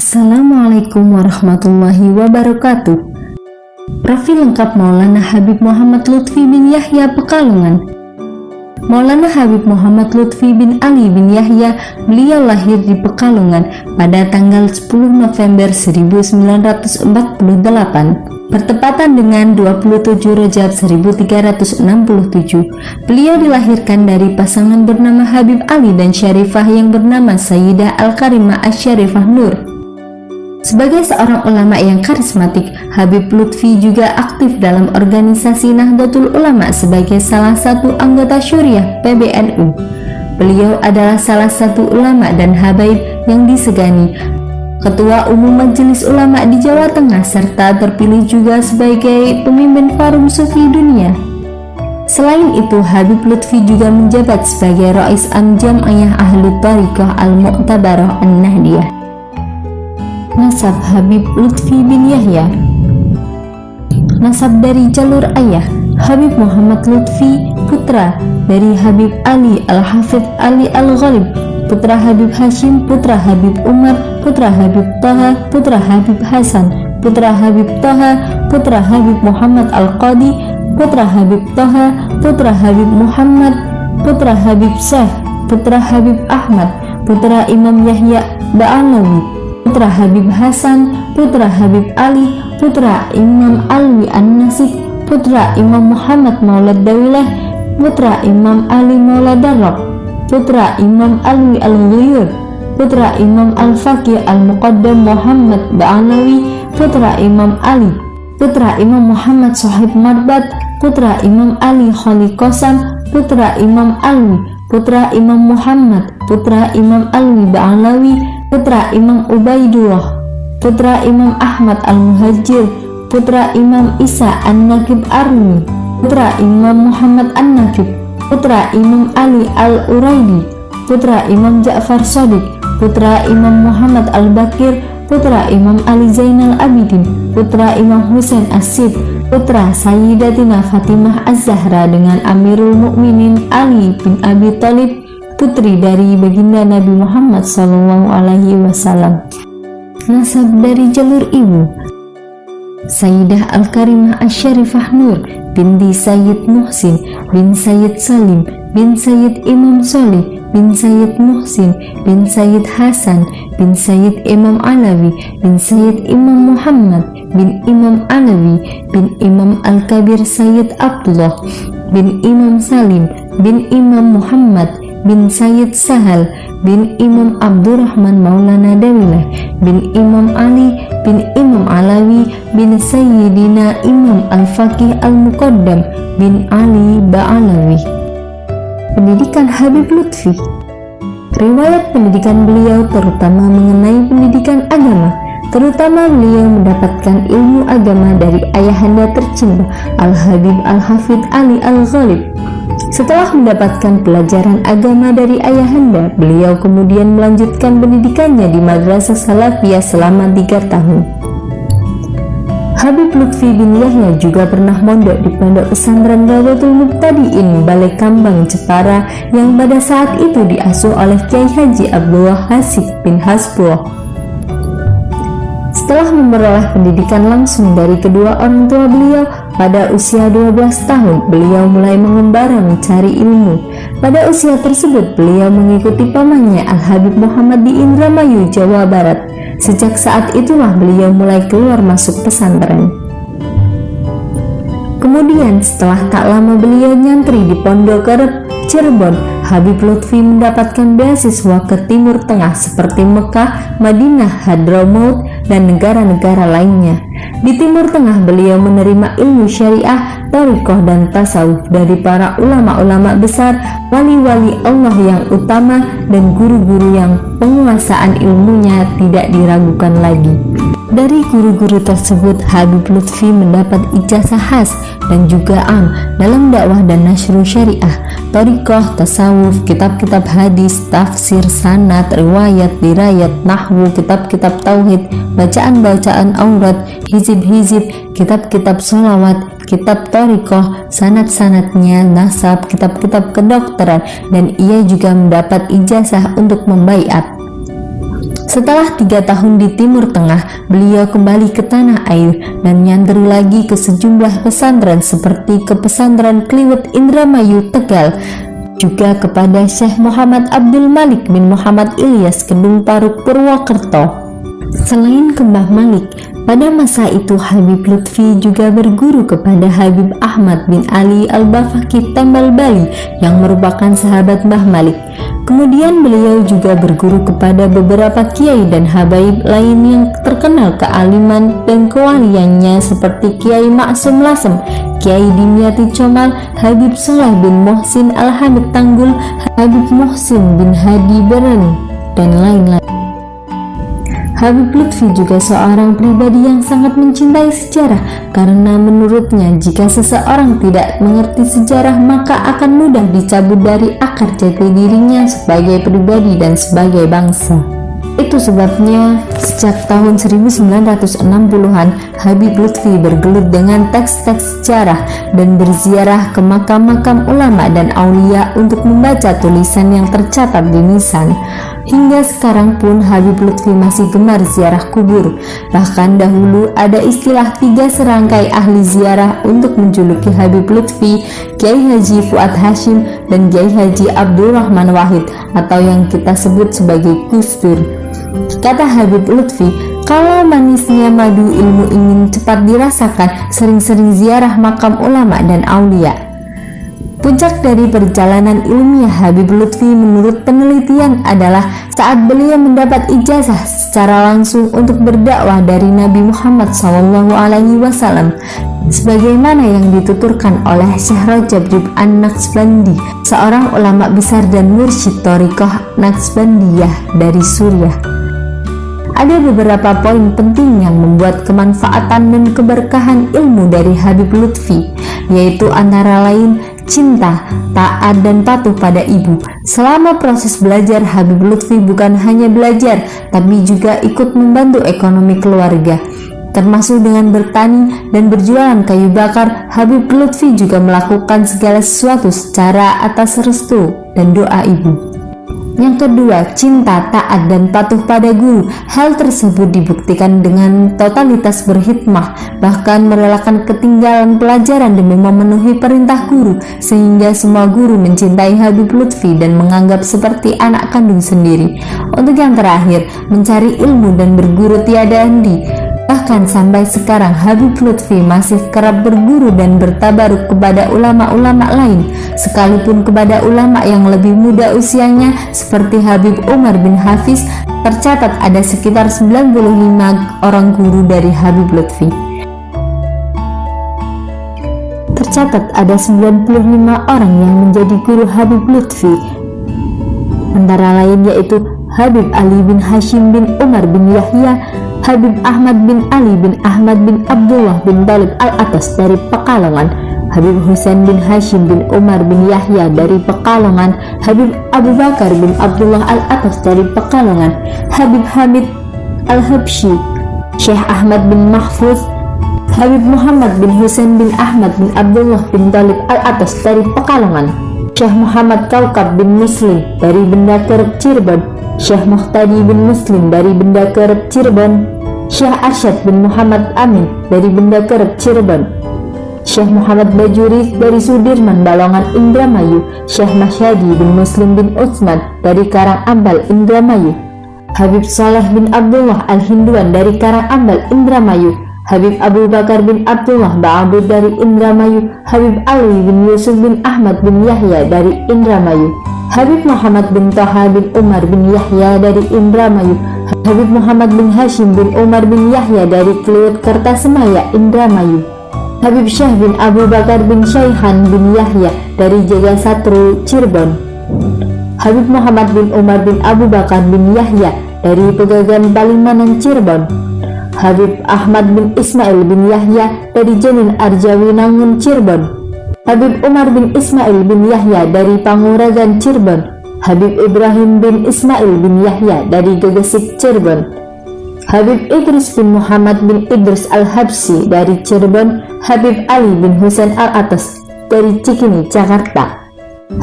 Assalamualaikum warahmatullahi wabarakatuh. Profil lengkap Maulana Habib Muhammad Lutfi bin Yahya Pekalongan. Maulana Habib Muhammad Lutfi bin Ali bin Yahya, beliau lahir di Pekalongan pada tanggal 10 November 1948 bertepatan dengan 27 Rajab 1367. Beliau dilahirkan dari pasangan bernama Habib Ali dan Syarifah yang bernama Sayyidah Al-Karimah Asy-Syarifah Nur. Sebagai seorang ulama yang karismatik, Habib Lutfi juga aktif dalam organisasi Nahdlatul Ulama sebagai salah satu anggota Syuriah PBNU. Beliau adalah salah satu ulama dan habaib yang disegani, Ketua Umum Majelis Ulama di Jawa Tengah, serta terpilih juga sebagai pemimpin Forum Sufi Dunia. Selain itu, Habib Lutfi juga menjabat sebagai Rais Am Jam'iyah Ahlu Thariqah Al-Mu'tabarah An-Nahdiyah. Nasab Habib Lutfi bin Yahya. Nasab dari jalur ayah, Habib Muhammad Lutfi, putra dari Habib Ali Al-Hafidh Ali Al-Ghalib, putra Habib Hashim, putra Habib Umar, putra Habib Taha, putra Habib Hasan, putra Habib Taha, putra Habib Muhammad Al-Qadi, putra Habib Taha, putra Habib Muhammad, putra Habib Syekh, putra Habib Ahmad, putra Imam Yahya Ba'alawi, putra Habib Hasan, putra Habib Ali, putra Imam Alwi An-Nasik, putra Imam Muhammad Maulad Dawilah, putra Imam Ali Maulad Darraq, putra Imam Alwi Al-Ghuyur, putra Imam Al-Faqih Al-Muqaddam Muhammad Ba'alawi, putra Imam Ali, putra Imam Muhammad Sahib Marbat, putra Imam Ali Khali Qasam, putra Imam Alwi, putra Imam Muhammad, putra Imam Alwi Ba'alawi, putra Imam Ubaidullah, putra Imam Ahmad Al-Muhajir, putra Imam Isa An-Naqib Armi, putra Imam Muhammad An-Naqib, putra Imam Ali Al-Uraidi, putra Imam Ja'far Shadiq, putra Imam Muhammad Al-Bakir, putra Imam Ali Zainal Abidin, putra Imam Husain As-Sid, putra Sayyidatina Fatimah Az-Zahra dengan Amirul Mukminin Ali bin Abi Thalib, putri dari baginda Nabi Muhammad SAW. Nasab dari jalur ibu, Sayyidah Al-Karimah Asy-Syarifah Nur binti Sayyid Muhsin bin Sayyid Salim bin Sayyid Imam Sholih bin Sayyid Muhsin bin Sayyid Hasan bin Sayyid Imam Alawi bin Sayyid Imam Muhammad bin Imam Alawi bin Imam Al-Kabir Sayyid Abdullah bin Imam Salim bin Imam Muhammad bin Sayyid Sahal bin Imam Abdurrahman Maulana Dawilah bin Imam Ali bin Imam Alawi bin Sayyidina Imam Al-Faqih Al-Muqaddam bin Ali Ba'alawi. Pendidikan Habib Lutfi. Riwayat pendidikan beliau terutama mengenai pendidikan agama, terutama beliau mendapatkan ilmu agama dari ayahanda tercinta Al-Habib Al-Hafidh Ali Al-Ghalib. Setelah mendapatkan pelajaran agama dari ayahanda, beliau kemudian melanjutkan pendidikannya di Madrasah Salafiyah selama 3 tahun. Habib Lutfi bin Yahya juga pernah mondok di Pondok Pesantren Rawdatul Mubtadi'in Balai Kambang Jepara yang pada saat itu diasuh oleh Kiai Haji Abdullah Hasib bin Hasbullah. Setelah memperoleh pendidikan langsung dari kedua orang tua beliau, pada usia 12 tahun beliau mulai mengembara mencari ilmu. Pada usia tersebut beliau mengikuti pamannya Al-Habib Muhammad di Indramayu, Jawa Barat. Sejak saat itulah beliau mulai keluar masuk pesantren. Kemudian setelah tak lama beliau nyantri di Pondok Kerep, Cirebon. Habib Lutfi mendapatkan beasiswa ke Timur Tengah seperti Mekah, Madinah, Hadramaut, dan negara-negara lainnya. Di Timur Tengah beliau menerima ilmu syariah, thariqah, dan tasawuf dari para ulama-ulama besar, wali-wali Allah yang utama, dan guru-guru yang penguasaan ilmunya tidak diragukan lagi. Dari guru-guru tersebut, Habib Lutfi mendapat ijazah khas dan juga am dalam dakwah dan nasyru syariah, thariqah, tasawuf, kitab-kitab hadis, tafsir, sanad, riwayat, dirayat, nahwu, kitab-kitab tauhid, bacaan-bacaan aurat, hizib-hizib, kitab-kitab sholawat, kitab thariqah, sanad-sanadnya, nasab, kitab-kitab kedokteran, dan ia juga mendapat ijazah untuk membaiat. Setelah 3 tahun di Timur Tengah, beliau kembali ke tanah air dan menyantri lagi ke sejumlah pesantren seperti ke pesantren Kliwut Indramayu Tegal, juga kepada Syekh Muhammad Abdul Malik bin Muhammad Ilyas Kedung Paruk Purwokerto. Selain ke Mbah Malik, pada masa itu Habib Lutfi juga berguru kepada Habib Ahmad bin Ali Al-Bafaqih Tambal Bali yang merupakan sahabat Mbah Malik. Kemudian beliau juga berguru kepada beberapa kiai dan habaib lain yang terkenal kealiman dan kewaliannya seperti Kiai Maksum Lasem, Kiai Dimyati Comal, Habib Soleh bin Muhsin Al-Hamid Tanggul, Habib Muhsin bin Hadi Berani, dan lain-lain. Habib Lutfi juga seorang pribadi yang sangat mencintai sejarah karena menurutnya jika seseorang tidak mengerti sejarah maka akan mudah dicabut dari akar jati dirinya sebagai pribadi dan sebagai bangsa. Itu sebabnya sejak tahun 1960-an Habib Lutfi bergelut dengan teks-teks sejarah dan berziarah ke makam-makam ulama dan aulia untuk membaca tulisan yang tercatat di nisan. Hingga sekarang pun Habib Lutfi masih gemar ziarah kubur. Bahkan dahulu ada istilah 3 serangkai ahli ziarah untuk menjuluki Habib Lutfi, Kiai Haji Fuad Hashim dan Kiai Haji Abdul Rahman Wahid atau yang kita sebut sebagai Gus Dur. Kata Habib Lutfi, kalau manisnya madu ilmu ingin cepat dirasakan, sering-sering ziarah makam ulama dan aulia. Puncak dari perjalanan ilmiah Habib Lutfi menurut penelitian adalah saat beliau mendapat ijazah secara langsung untuk berdakwah dari Nabi Muhammad SAW, sebagaimana yang dituturkan oleh Syekh Rajab Rib An-Naqsbandi, seorang ulama besar dan mursyid Thariqah Naqsbandiyah dari Suriah. Ada beberapa poin penting yang membuat kemanfaatan dan keberkahan ilmu dari Habib Lutfi, yaitu antara lain cinta, taat, dan patuh pada ibu. Selama proses belajar, Habib Lutfi bukan hanya belajar, tapi juga ikut membantu ekonomi keluarga. Termasuk dengan bertani dan berjualan kayu bakar, Habib Lutfi juga melakukan segala sesuatu secara atas restu dan doa ibu. Yang kedua, cinta, taat, dan patuh pada guru. Hal tersebut dibuktikan dengan totalitas berhikmah, bahkan merelakan ketinggalan pelajaran demi memenuhi perintah guru, sehingga semua guru mencintai Habib Lutfi dan menganggap seperti anak kandung sendiri. Untuk yang terakhir, mencari ilmu dan berguru tiada henti. Bahkan sampai sekarang Habib Lutfi masih kerap berguru dan bertabaruk kepada ulama-ulama lain, sekalipun kepada ulama yang lebih muda usianya seperti Habib Umar bin Hafiz. Tercatat ada sekitar 95 orang guru dari Habib Lutfi. Tercatat ada 95 orang yang menjadi guru Habib Lutfi, antara lain yaitu Habib Ali bin Hashim bin Umar bin Yahya, Habib Ahmad bin Ali bin Ahmad bin Abdullah bin Talib Al-Atas dari Pekalongan, Habib Husain bin Hashim bin Umar bin Yahya dari Pekalongan, Habib Abu Bakar bin Abdullah Al-Atas dari Pekalongan, Habib Hamid Al-Habsyi, Syekh Ahmad bin Mahfuz, Habib Muhammad bin Husain bin Ahmad bin Abdullah bin Talib Al-Atas dari Pekalongan, Syekh Muhammad Kaukab bin Muslim dari Benda Kerep Cirebon, Syekh Muhtadi bin Muslim dari Benda Kerep Cirebon, Syekh Arsyad bin Muhammad Amin dari Benda Kerep Cirebon, Syekh Muhammad Bajuri dari Sudirman Balongan Indramayu, Syekh Masyadi bin Muslim bin Utsman dari Karangambal Indramayu, Habib Saleh bin Abdullah Al-Hinduan dari Karangambal Indramayu, Habib Abu Bakar bin Abdullah Ba'abud dari Indramayu, Habib Ali bin Yusuf bin Ahmad bin Yahya dari Indramayu, Habib Muhammad bin Toha bin Umar bin Yahya dari Indramayu, Habib Muhammad bin Hashim bin Umar bin Yahya dari Kliwut Kertasemaya Indramayu, Habib Syekh bin Abu Bakar bin Syaihan bin Yahya dari Jagasatru Cirebon, Habib Muhammad bin Umar bin Abu Bakar bin Yahya dari Pegagan Palimanan Cirebon, Habib Ahmad bin Ismail bin Yahya dari Janin Arjawi Nangun Cirebon, Habib Umar bin Ismail bin Yahya dari Panguragan Cirebon, Habib Ibrahim bin Ismail bin Yahya dari Gegesik Cirebon, Habib Idris bin Muhammad bin Idris Al-Habsyi dari Cirebon, Habib Ali bin Husain Al-Atas dari Cikini, Jakarta,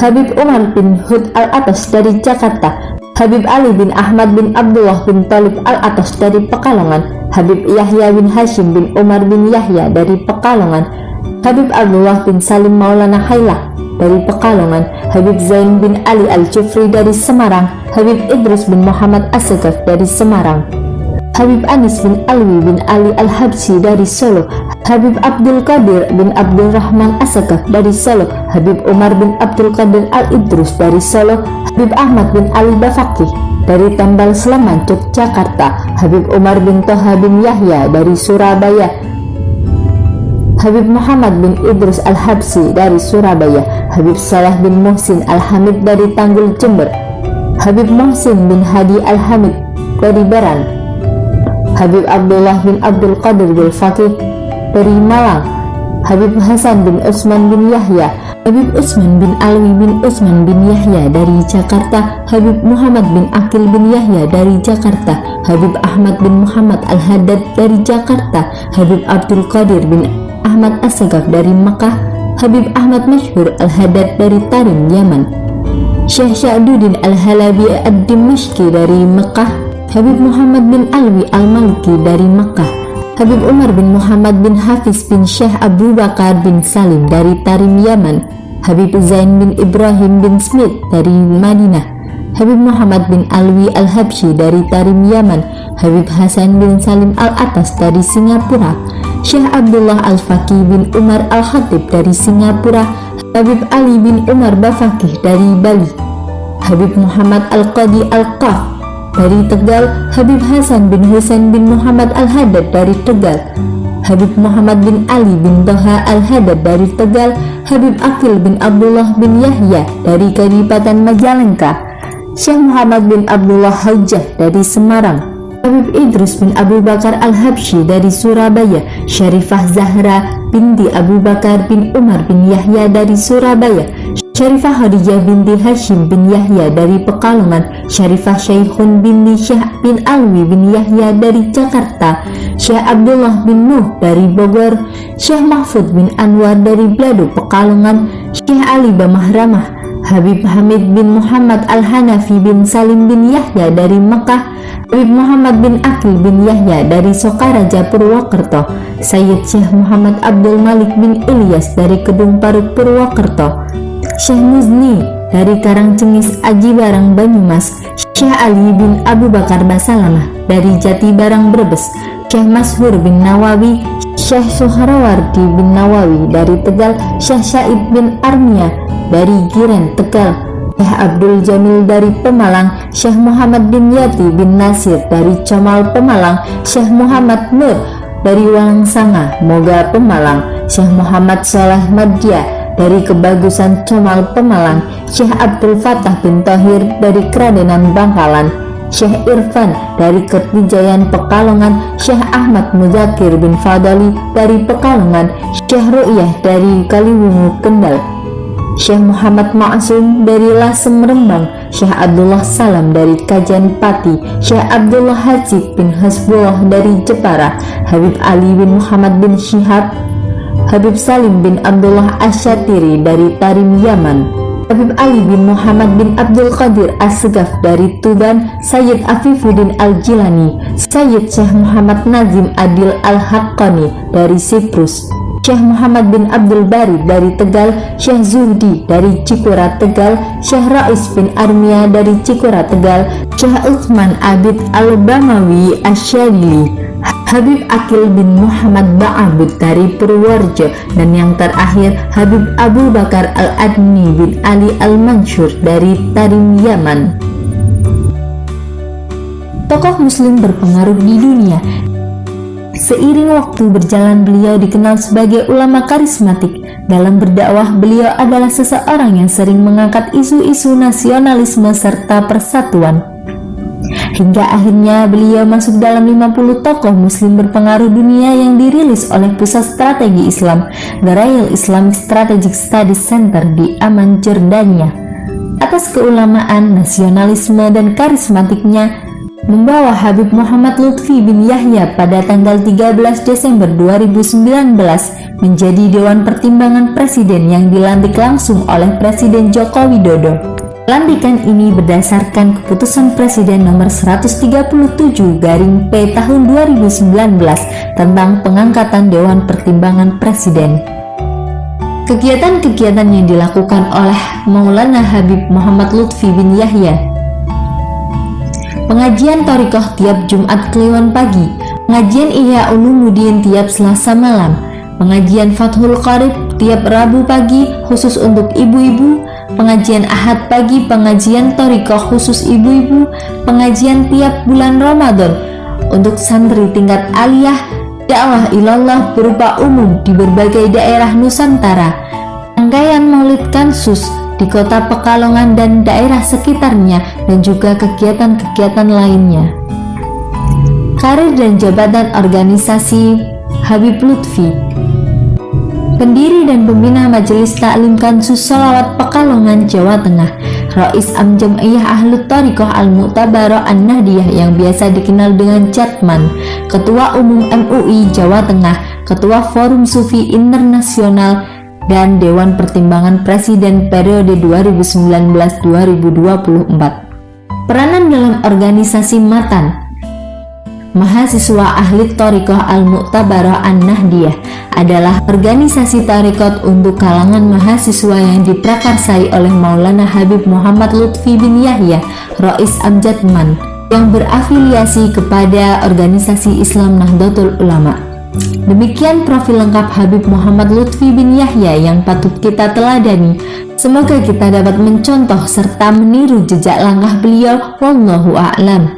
Habib Umar bin Hud Al-Atas dari Jakarta, Habib Ali bin Ahmad bin Abdullah bin Thalib Al-Atas dari Pekalongan, Habib Yahya bin Hashim bin Umar bin Yahya dari Pekalongan, Habib Abdullah bin Salim Maulana Khailah dari Pekalongan, Habib Zain bin Ali Al-Jufri dari Semarang, Habib Idrus bin Muhammad As-Sagaf dari Semarang, Habib Anis bin Alwi bin Ali Al-Habsyi dari Solo, Habib Abdul Qadir bin Abdul Rahman As-Sagaf dari Solo, Habib Umar bin Abdul Qadir Al-Idrus dari Solo, Habib Ahmad bin Ali Bafaqih dari Tambal Sleman, Yogyakarta, Habib Umar bin Toha bin Yahya dari Surabaya, Habib Muhammad bin Idrus Al-Habsyi dari Surabaya, Habib Saleh bin Muhsin Al-Hamid dari Tanggul, Jember, Habib Muhsin bin Hadi Al-Hamid dari Baran, Habib Abdullah bin Abdul Qadir Bil-Faqih dari Malang, Habib Hasan bin Utsman bin Yahya, Habib Utsman bin Alwi bin Utsman bin Yahya dari Jakarta, Habib Muhammad bin Akil bin Yahya dari Jakarta, Habib Ahmad bin Muhammad Al-Haddad dari Jakarta, Habib Abdul Qadir bin Ahmad As-Sagaf dari Mekah, Habib Ahmad Masyhur Al-Haddad dari Tarim, Yaman, Syekh Sya'duddin Al-Halabi Ad-Dimashqi dari Mekah, Habib Muhammad bin Alwi Al-Maliki dari Mekah, Habib Umar bin Muhammad bin Hafiz bin Syekh Abu Bakar bin Salim dari Tarim, Yaman, Habib Zain bin Ibrahim bin Smith dari Madinah, Habib Muhammad bin Alwi Al-Habsyi dari Tarim, Yaman, Habib Hasan bin Salim Al-Atas dari Singapura, Syekh Abdullah Al-Faqih bin Umar Al-Khatib dari Singapura, Habib Ali bin Umar Bafaqih dari Bali, Habib Muhammad Al-Qadi Al-Qaf dari Tegal, Habib Hasan bin Husain bin Muhammad Al-Haddad dari Tegal, Habib Muhammad bin Ali bin Toha Al-Haddad dari Tegal, Habib Akil bin Abdullah bin Yahya dari Kadipaten Majalengka, Syekh Muhammad bin Abdullah Haujah dari Semarang, Habib Idrus bin Abu Bakar Al-Habsyi dari Surabaya, Syarifah Zahra binti Abu Bakar bin Umar bin Yahya dari Surabaya, Syarifah Khadijah binti Hashim bin Yahya dari Pekalongan, Syarifah Syekhun binti Syekh bin Alwi bin Yahya dari Jakarta, Syekh Abdullah bin Nuh dari Bogor, Syekh Mahfud bin Anwar dari Blado, Pekalongan, Syekh Ali Bamahramah, Habib Hamid bin Muhammad Al-Hanafi bin Salim bin Yahya dari Mekah, Habib Muhammad bin Akil bin Yahya dari Sokaraja, Purwokerto, Sayyid Syekh Muhammad Abdul Malik bin Ilyas dari Kedung Paruk, Purwokerto, Syekh Muzni dari Karangcengis, Aji Barang, Banyumas, Syekh Ali bin Abu Bakar Basalamah dari Jati Barang, Brebes, Syekh Mashhur bin Nawawi, Syekh Suharawardi bin Nawawi dari Tegal, Syekh Said bin Armia dari Giren, Tegal, Syekh Abdul Jamil dari Pemalang, Syekh Muhammad bin Yati bin Nasir dari Comal, Pemalang, Syekh Muhammad Nur dari Walangsanga, Moga, Pemalang, Syekh Muhammad Soleh Madya dari Kebagusan, Comal, Pemalang, Syekh Abdul Fatah bin Thohir dari Kradenan, Bangkalan, Syekh Irfan dari Kertijayan, Pekalongan, Syekh Ahmad Muzakir bin Fadali dari Pekalongan, Syekh Ru'yah dari Kaliwungu, Kendal, Syekh Muhammad Ma'sum dari Lasem, Rembang, Syekh Abdullah Salam dari Kajen Pati, Syekh Abdullah Hajib bin Hasbullah dari Jepara, Habib Ali bin Muhammad bin Syihab, Habib Salim bin Abdullah Asyatiri dari Tarim, Yaman, Habib Ali bin Muhammad bin Abdul Qadir As-Sagaf dari Tuban, Sayyid Afifuddin Al-Jilani, Sayyid Syekh Muhammad Nazim Adil Al-Haqqani dari Siprus, Syekh Muhammad bin Abdul Bari dari Tegal, Syekh Zuhdi dari Cikura, Tegal, Syekh Rais bin Armia dari Cikura, Tegal, Syekh Utsman Abid Al-Bamawi Asyadili, Habib Akil bin Muhammad Ba'abud dari Purworejo, dan yang terakhir Habib Abu Bakar Al-Adni bin Ali Al-Mansur dari Tarim, Yaman. Tokoh muslim berpengaruh di dunia. Seiring waktu berjalan, beliau dikenal sebagai ulama karismatik. Dalam berdakwah, beliau adalah seseorang yang sering mengangkat isu-isu nasionalisme serta persatuan. Hingga akhirnya beliau masuk dalam 50 tokoh muslim berpengaruh dunia yang dirilis oleh Pusat Strategi Islam, The Royal Islamic Strategic Studies Center di Amman, Jordania. Atas keulamaan, nasionalisme, dan karismatiknya, membawa Habib Muhammad Lutfi bin Yahya pada tanggal 13 Desember 2019 menjadi Dewan Pertimbangan Presiden yang dilantik langsung oleh Presiden Joko Widodo. Pelantikan ini berdasarkan keputusan Presiden nomor 137/P tahun 2019 tentang pengangkatan Dewan Pertimbangan Presiden. Kegiatan-kegiatan yang dilakukan oleh Maulana Habib Muhammad Lutfi bin Yahya: pengajian Thariqah tiap Jumat Kliwon pagi, pengajian Ihya Ulumuddin tiap Selasa malam, pengajian Fathul Qarib tiap Rabu pagi khusus untuk ibu-ibu, pengajian Ahad pagi, pengajian Thariqah khusus ibu-ibu, pengajian tiap bulan Ramadan untuk santri tingkat aliyah, dakwah ilallah berupa umum di berbagai daerah Nusantara, rangkaian Maulid Kansus di kota Pekalongan dan daerah sekitarnya, dan juga kegiatan-kegiatan lainnya. Karir dan jabatan organisasi Habib Lutfi: pendiri dan pembina Majelis Taklim Kansus Sholawat Pekalongan, Jawa Tengah, Rais Am Jam'iyah Ahlut Thariqah Al-Mu'tabarah An-Nahdiyah yang biasa dikenal dengan Jatman, Ketua Umum MUI Jawa Tengah, Ketua Forum Sufi Internasional, dan Dewan Pertimbangan Presiden periode 2019-2024. Peranan dalam organisasi Matan: Mahasiswa Ahli Thariqah Al-Mu'tabarah An-Nahdiyah adalah organisasi tarekat untuk kalangan mahasiswa yang diprakarsai oleh Maulana Habib Muhammad Lutfi bin Yahya, Rais Am-Jatman, yang berafiliasi kepada organisasi Islam Nahdlatul Ulama. Demikian profil lengkap Habib Muhammad Lutfi bin Yahya yang patut kita teladani. Semoga kita dapat mencontoh serta meniru jejak langkah beliau. Wallahu a'lam.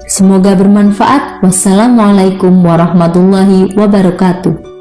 Semoga bermanfaat. Wassalamualaikum warahmatullahi wabarakatuh.